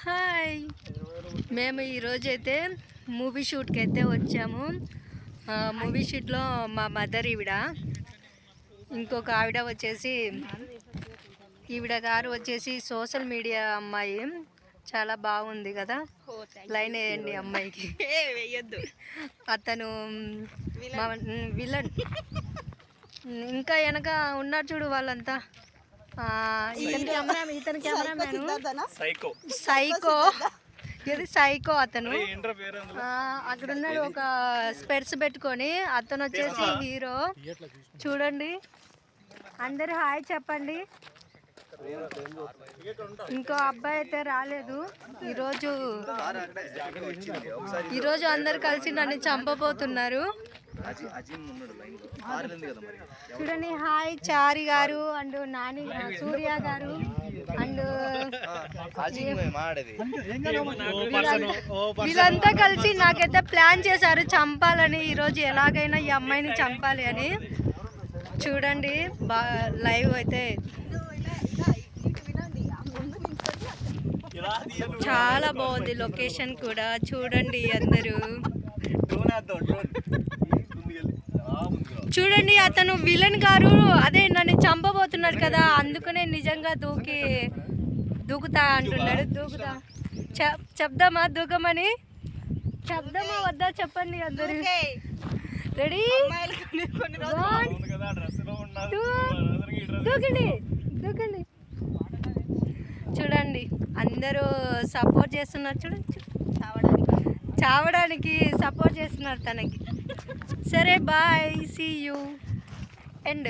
Hi, మేము ఈరోజైతే movie షూట్కి అయితే వచ్చాము. మూవీ షూట్లో మా మదర్ ఈవిడ, ఇంకొక ఆవిడ వచ్చేసి ఈవిడ గారు వచ్చేసి సోషల్ మీడియా అమ్మాయి. చాలా బాగుంది కదా, లైన్ వేయండి అమ్మాయికి. వేయొద్దు. అతను విలన్. ఇంకా వెనక ఉన్నారు చూడు వాళ్ళంతా. ఇతని కెమెరామెన్ సైకో. ఇది సైకో అతను. అక్కడ ఉన్నాడు ఒక స్పెట్స్ పెట్టుకొని. అతను వచ్చేసి హీరో. చూడండి, అందరూ హాయ్ చెప్పండి. ఇంకో అబ్బాయి అయితే రాలేదు ఈరోజు అందరు కలిసి నన్ను చంపబోతున్నారు. చూడండి, హాయ్ చారి గారు అండ్ నాని, సూర్య గారు అండ్ వీళ్ళంతా కలిసి నాకైతే ప్లాన్ చేశారు చంపాలని. ఈరోజు ఎలాగైనా ఈ అమ్మాయిని చంపాలి అని. చూడండి, లైవ్ అయితే చాలా బాగుంది. లొకేషన్ కూడా చూడండి అందరూ. చూడండి, అతను విలన్ గారు అదే నన్ను చంపబోతున్నాడు కదా, అందుకనే నిజంగా దూకుతా అంటున్నాడు. చెప్దామా దూకమని? చెప్దామా వద్దా చెప్పండి అందరూ. రెడీ, దూకండి. చూడండి, అందరూ సపోర్ట్ చేస్తున్నారు. చూడండి, చావడానికి సపోర్ట్ చేస్తున్నారు తనకి. సరే, bye, see you. And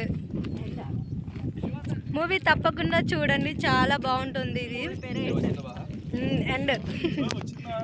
movie తప్పకుండా చూడండి, చాలా బాగుంటుంది ఇది. అండ్